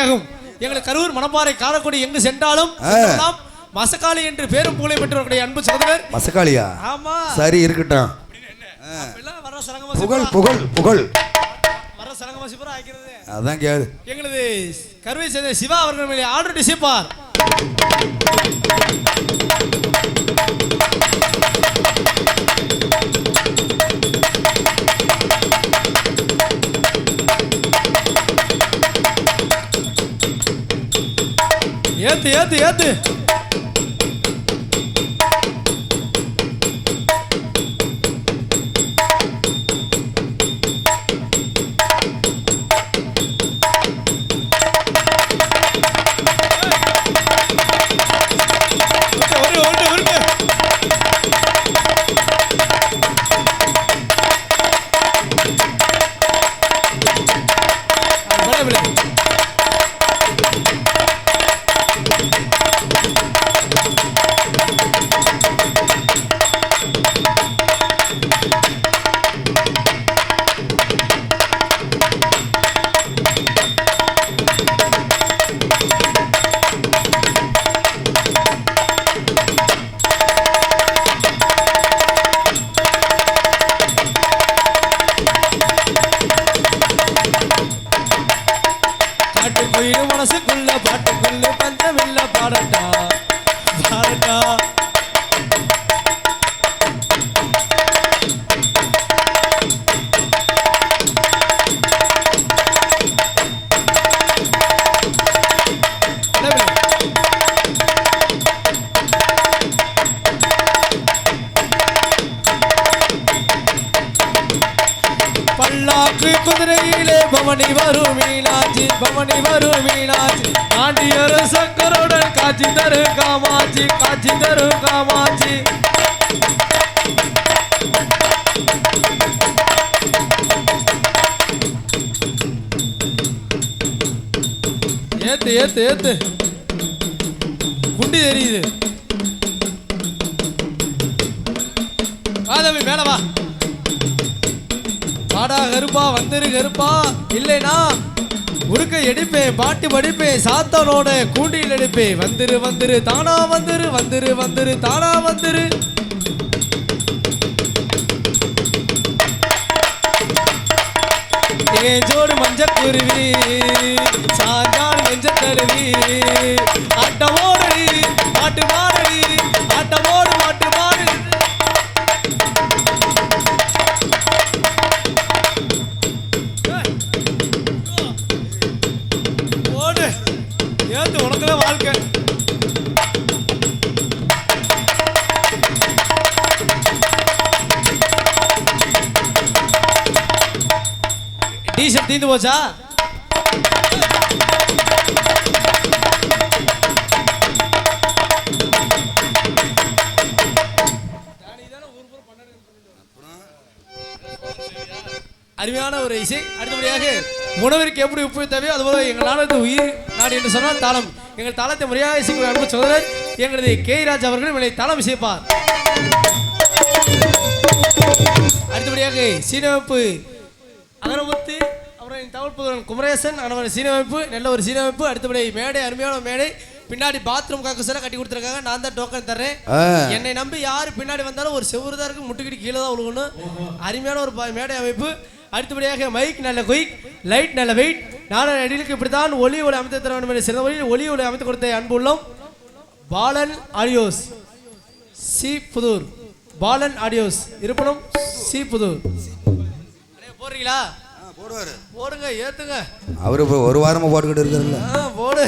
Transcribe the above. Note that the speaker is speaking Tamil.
வகையாகும். எங்களுக்கு கரூர் மணப்பாறை காரக்குடி எங்கு சென்றாலும் மசக்காளி என்று பேரும் புகழை பெற்றவர்களுடைய அன்பு சகோதரர். மசக்காளியா? ஆமா, சரி இருக்கட்டும். வர சரங்கமா புகழ் புகழ் புகழ் வர சரங்கமா சிவரா ஆகிறது. அதான் கேளு. எங்களது கருவை சேர்ந்த சிவா அவர்கள் மேலே ஆர்டர் டிசிப்பார். ஏத்து ஏத்து ஏத்து மனசுக்குள்ள பாட்டுக்குள்ள பஞ்சமில்ல பாடட்டா பாடட்டா பல்லாக்கு குதிரையிலே பவனி வரும் மீனாட்சி பவனி வரும் மீனாட்சி ஆண்டியர் சங்கருடன் காட்சி தரும் காமாட்சி காட்சி தரும் காமாட்சி. ஏத்து ஏத்து ஏத்து குண்டி தெரியுது. வாதவி மேல வா. வாடா கருப்பா வந்துரு கருப்பா, இல்லைனா உருக்க எடுப்பேன் பாட்டு படிப்பேன் சாத்தனோட கூண்டியில் எடுப்பேன். வந்துரு வந்துரு தானா வந்துரு வந்துரு வந்துரு தானா வந்துரு. ஏஜோடு மஞ்ச குருவி சாஞ்சாடு நெஞ்ச தருவி ஆட்டமோடடி மாட்டு மாடடி ஆட்டமோடு மாட்டு மாடு. ஏத்து உனக்குதான் வாழ்க்கை. டீஷர்ட் தீந்து போச்சா? அருமையான ஒரு இசை. அடுத்தபடியாக உணவிற்கு எப்படி உப்பு தேவையோ அதுபோல எங்கள் நாடு உயிர் நாடு என்று சொன்னால் தாளம். எங்கள் தாளத்தை முறையாக இசைக்கூடிய அன்பு சகோதரர் எங்களது கேராஜ் அவர்கள் என்னை தாளம் இசைப்பார். அடுத்தபடியாக சீனமைப்பு அகரமுத்து அவரின் தமிழ் புதன் குமரேசன் அவரின் சீனமைப்பு நல்ல ஒரு சீனமைப்பு. அடுத்தபடி மேடை அருமையான மேடை. பின்னாடி பாத்ரூம் காக்க கட்டி கொடுத்துருக்காங்க. நான் தான் டோக்கன் தர்றேன். என்னை நம்பி யார் பின்னாடி வந்தாலும் ஒரு செவ்வறு தான் இருக்கு, முட்டுக்கிட்டு கீழே தான் விழுகணும். அருமையான ஒரு மேடை அமைப்பு. அடுத்தபடியாக மைக் நல்ல குயிக், லைட் நல்ல வெயிட், நானும் அடிகளுக்கு இப்படித்தான் ஒளி ஒளி அமைத்து தர வேண்டும் என்ற சிறந்த வழியில் ஒளி ஒளி அமைத்து கொடுத்த அன்பு உள்ளம் Balan audios C Puthur. Balan audios இருப்பணும் சி புதூர். போடுறீங்களா? போடுவாரு. போடுங்க ஏத்துங்க. அவரு ஒரு வாரமா போட்டுக்கிட்டு இருக்காருல்ல. போடு.